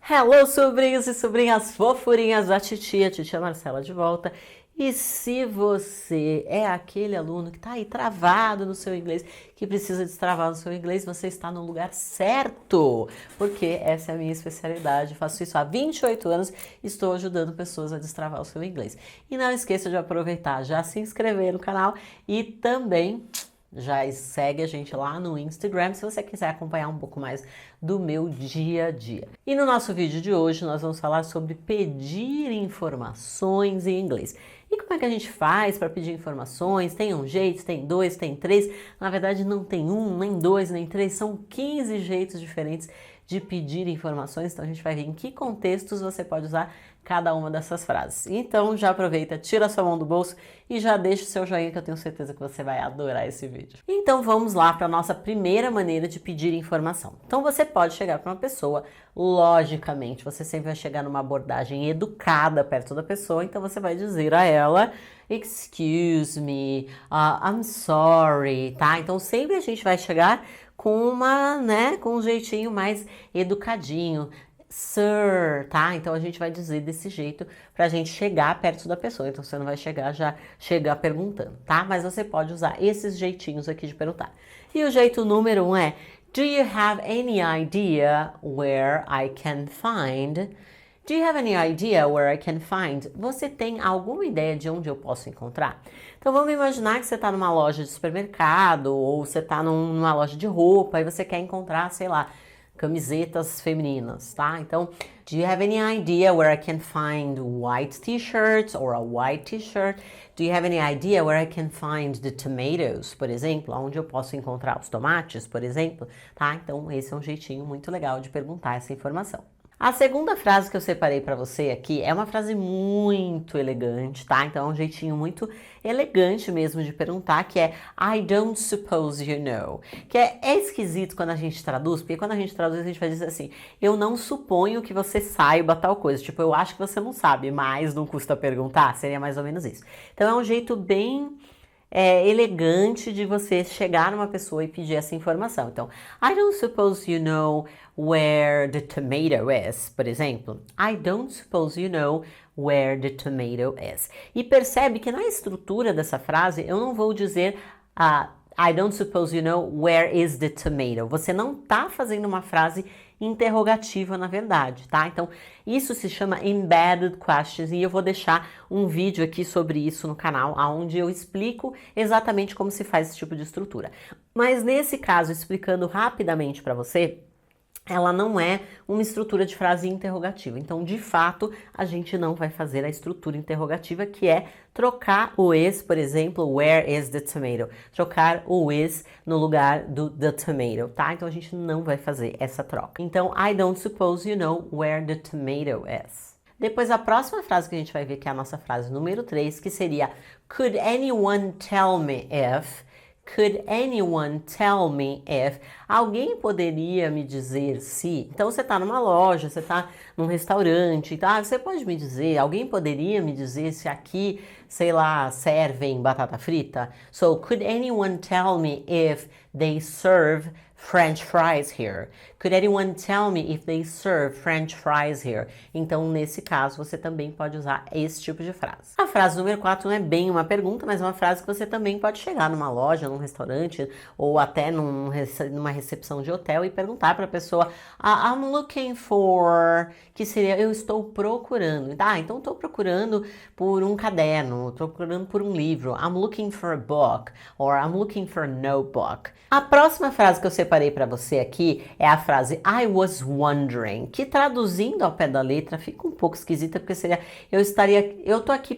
Hello, sobrinhos e sobrinhas fofurinhas da titia, titia Marcela de volta. E se você é aquele aluno que está aí travado no seu inglês, que precisa destravar no seu inglês, você está no lugar certo, porque essa é a minha especialidade. Faço isso há 28 anos e estou ajudando pessoas a destravar o seu inglês. E não esqueça de aproveitar, já se inscrever no canal e também já segue a gente lá no Instagram se você quiser acompanhar um pouco mais do meu dia a dia. E no nosso vídeo de hoje nós vamos falar sobre pedir informações em inglês. E como é que a gente faz para pedir informações? Tem um jeito, tem dois, tem três. Na verdade não tem um, nem dois, nem três, são 15 jeitos diferentes de pedir informações. Então a gente vai ver em que contextos você pode usar cada uma dessas frases. Então já aproveita, tira a sua mão do bolso e já deixa o seu joinha que eu tenho certeza que você vai adorar esse vídeo. Então vamos lá para a nossa primeira maneira de pedir informação. Então você pode chegar para uma pessoa, logicamente, você sempre vai chegar numa abordagem educada perto da pessoa, então você vai dizer a ela, excuse me, I'm sorry, tá? Então sempre a gente vai chegar com com um jeitinho mais educadinho. Sir, tá? Então a gente vai dizer desse jeito pra gente chegar perto da pessoa. Então você não vai chegar perguntando, tá? Mas você pode usar esses jeitinhos aqui de perguntar. E o jeito número 1 é: Do you have any idea where I can find? Do you have any idea where I can find? Você tem alguma ideia de onde eu posso encontrar? Então vamos imaginar que você está numa loja de supermercado ou você está numa loja de roupa e você quer encontrar, sei lá, camisetas femininas, tá? Então, do you have any idea where I can find white t-shirts or a white t-shirt? Do you have any idea where I can find the tomatoes, por exemplo? Onde eu posso encontrar os tomates, por exemplo? Tá? Então, esse é um jeitinho muito legal de perguntar essa informação. A segunda frase que eu separei para você aqui é uma frase muito elegante, tá? Então é um jeitinho muito elegante mesmo de perguntar, que é I don't suppose you know. Que é esquisito quando a gente traduz, porque quando a gente traduz a gente vai dizer assim, eu não suponho que você saiba tal coisa. Tipo, eu acho que você não sabe, mas não custa perguntar. Seria mais ou menos isso. Então é um jeito bem elegante de você chegar numa pessoa e pedir essa informação. Então, I don't suppose you know where the tomato is, por exemplo. I don't suppose you know where the tomato is. E percebe que na estrutura dessa frase eu não vou dizer I don't suppose you know where is the tomato. Você não está fazendo uma frase interrogativa, na verdade, tá? Então, isso se chama embedded questions e eu vou deixar um vídeo aqui sobre isso no canal, onde eu explico exatamente como se faz esse tipo de estrutura. Mas nesse caso, explicando rapidamente para você, ela não é uma estrutura de frase interrogativa. Então, de fato, a gente não vai fazer a estrutura interrogativa, que é trocar o is, por exemplo, where is the tomato? Trocar o is no lugar do the tomato, tá? Então, a gente não vai fazer essa troca. Então, I don't suppose you know where the tomato is. Depois, a próxima frase que a gente vai ver, que é a nossa frase número 3, que seria Could anyone tell me if... Could anyone tell me if? Alguém poderia me dizer se? Então você está numa loja, você está num restaurante, tá? Você pode me dizer, alguém poderia me dizer se aqui, sei lá, servem batata frita? So, could anyone tell me if they serve French fries here? Could anyone tell me if they serve French fries here? Então, nesse caso, você também pode usar esse tipo de frase. A frase número 4 não é bem uma pergunta, mas é uma frase que você também pode chegar numa loja, num restaurante, ou até numa recepção de hotel e perguntar para a pessoa I'm looking for... que seria, eu estou procurando. Então estou procurando por um caderno, estou procurando por um livro. I'm looking for a book, or I'm looking for a notebook. A próxima frase que eu separei para você aqui é a frase I was wondering, que traduzindo ao pé da letra fica um pouco esquisita, porque seria, eu estava aqui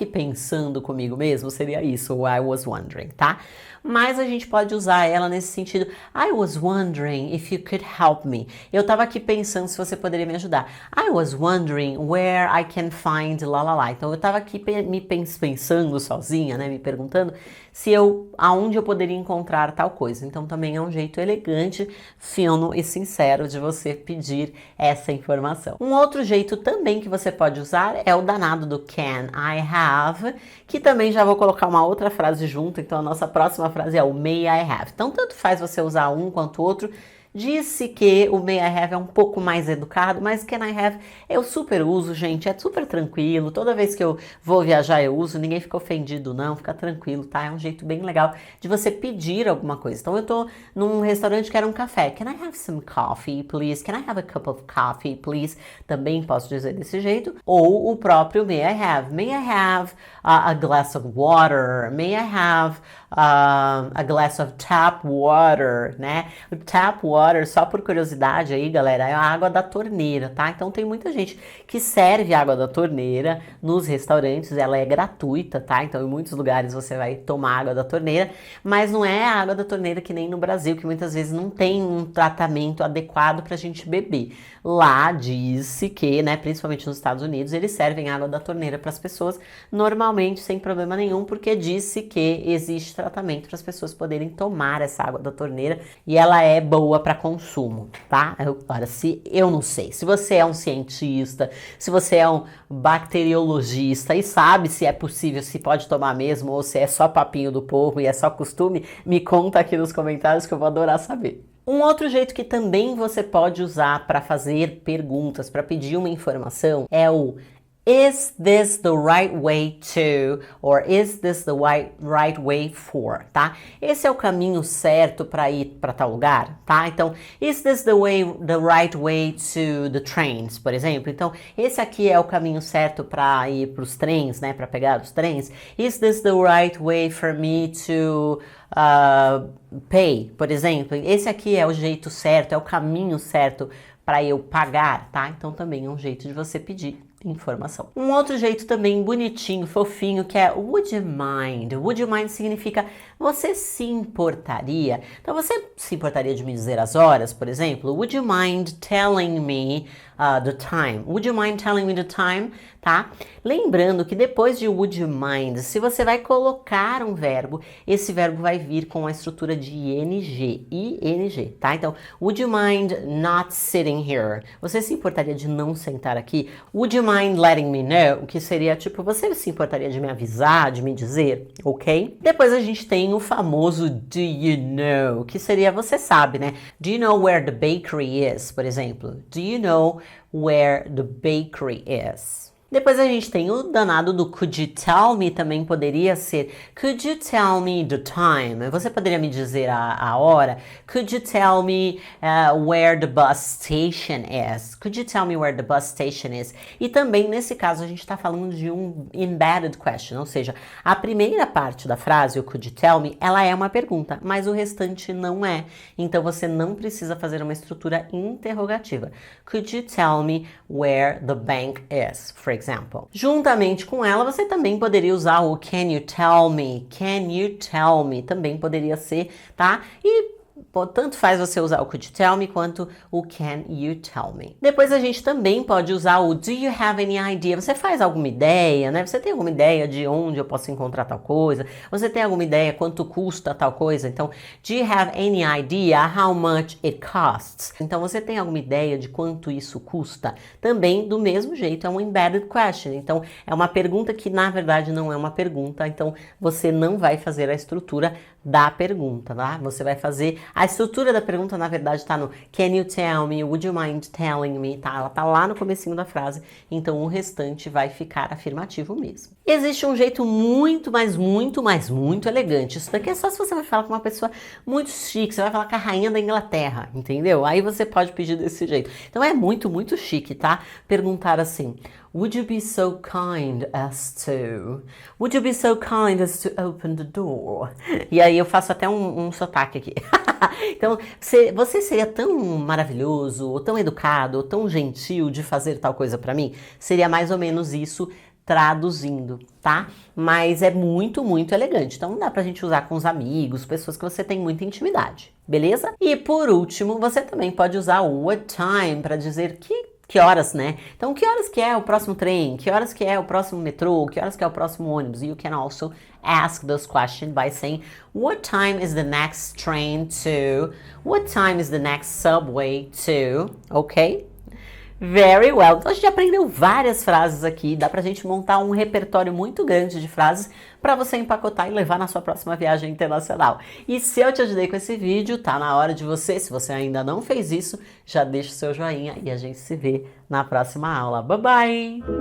pensando comigo mesmo, seria isso, I was wondering, tá? Mas a gente pode usar ela nesse sentido, I was wondering if you could help me. Eu estava aqui pensando se você poderia me ajudar. I was wondering where I can find lá, lá, lá. Então eu estava aqui pensando sozinha, né, me perguntando aonde eu poderia encontrar tal coisa. Então também é um jeito elegante, fino e sincero de você pedir essa informação. Um outro jeito também que você pode usar é o danado do can I have, que também já vou colocar uma outra frase junto, então a nossa próxima frase é o may I have. Então tanto faz você usar um quanto o outro, Disse que o may I have é um pouco mais educado, mas can I have eu super uso, gente, é super tranquilo. Toda vez que eu vou viajar eu uso, ninguém fica ofendido não, fica tranquilo, tá? É um jeito bem legal de você pedir alguma coisa. Então eu tô num restaurante, quero um café. Can I have some coffee, please? Can I have a cup of coffee, please? Também posso dizer desse jeito. Ou o próprio may I have. May I have a glass of water? May I have a glass of tap water, né? O tap water, só por curiosidade aí, galera, é a água da torneira, tá? Então tem muita gente que serve água da torneira nos restaurantes, ela é gratuita, tá? Então em muitos lugares você vai tomar água da torneira, mas não é a água da torneira que nem no Brasil, que muitas vezes não tem um tratamento adequado pra gente beber. Lá disse que, né, principalmente nos Estados Unidos, eles servem água da torneira para as pessoas normalmente sem problema nenhum, porque disse que existe tratamento para as pessoas poderem tomar essa água da torneira e ela é boa para consumo, tá? Agora, se eu não sei, se você é um cientista, se você é um bacteriologista e sabe se é possível, se pode tomar mesmo ou se é só papinho do povo e é só costume, me conta aqui nos comentários que eu vou adorar saber. Um outro jeito que também você pode usar para fazer perguntas, para pedir uma informação, é o Is this the right way to? Or is this the right way for? Tá? Esse é o caminho certo para ir para tal lugar, tá? Então, is this the right way to the trains, por exemplo? Então, esse aqui é o caminho certo para ir para os trens, né? Para pegar os trens. Is this the right way for me to pay, por exemplo? Esse aqui é o jeito certo, é o caminho certo para eu pagar, tá? Então, também é um jeito de você pedir informação. Um outro jeito também bonitinho, fofinho, que é would you mind? Would you mind significa você se importaria? Então você se importaria de me dizer as horas, por exemplo? Would you mind telling me the time? Would you mind telling me the time? Tá? Lembrando que depois de would you mind, se você vai colocar um verbo, esse verbo vai vir com a estrutura de ing, tá? Então, would you mind not sitting here? Você se importaria de não sentar aqui? Would you mind letting me know? O que seria tipo, você se importaria de me avisar, de me dizer, ok? Depois a gente tem o famoso do you know, que seria você sabe, né? Do you know where the bakery is, por exemplo? Do you know where the bakery is? Depois a gente tem o danado do could you tell me, também poderia ser could you tell me the time? Você poderia me dizer a hora? Could you tell me where the bus station is? Could you tell me where the bus station is? E também nesse caso a gente está falando de um embedded question, ou seja, a primeira parte da frase, o could you tell me, ela é uma pergunta, mas o restante não é. Então você não precisa fazer uma estrutura interrogativa. Could you tell me where the bank is? For example. Juntamente com ela, você também poderia usar o can you tell me? Can you tell me? Também poderia ser, tá? E tanto faz você usar o could you tell me quanto o can you tell me. Depois a gente também pode usar o do you have any idea? Você faz alguma ideia, né? Você tem alguma ideia de onde eu posso encontrar tal coisa? Você tem alguma ideia quanto custa tal coisa? Então, do you have any idea how much it costs? Então, você tem alguma ideia de quanto isso custa? Também, do mesmo jeito, é um embedded question. Então, é uma pergunta que, na verdade, não é uma pergunta. Então, você não vai fazer a estrutura da pergunta, tá? Você vai fazer... A estrutura da pergunta, na verdade, tá no can you tell me, would you mind telling me, tá? Ela tá lá no comecinho da frase, então o restante vai ficar afirmativo mesmo. Existe um jeito muito elegante. Isso daqui é só se você vai falar com uma pessoa muito chique, você vai falar com a rainha da Inglaterra, entendeu? Aí você pode pedir desse jeito. Então é muito chique, tá? Perguntar assim... Would you be so kind as to... Would you be so kind as to open the door? E aí eu faço até um sotaque aqui. Então, você seria tão maravilhoso, ou tão educado, ou tão gentil de fazer tal coisa pra mim? Seria mais ou menos isso traduzindo, tá? Mas é muito elegante. Então dá pra gente usar com os amigos, pessoas que você tem muita intimidade, beleza? E por último, você também pode usar o what time para dizer que horas, né? Então, que horas que é o próximo trem? Que horas que é o próximo metrô? Que horas que é o próximo ônibus? You can also ask those questions by saying, what time is the next train to? What time is the next subway to? Ok? Very well. Então a gente aprendeu várias frases aqui, dá pra gente montar um repertório muito grande de frases para você empacotar e levar na sua próxima viagem internacional. E se eu te ajudei com esse vídeo, tá na hora de você, se você ainda não fez isso, já deixa o seu joinha e a gente se vê na próxima aula. Bye bye!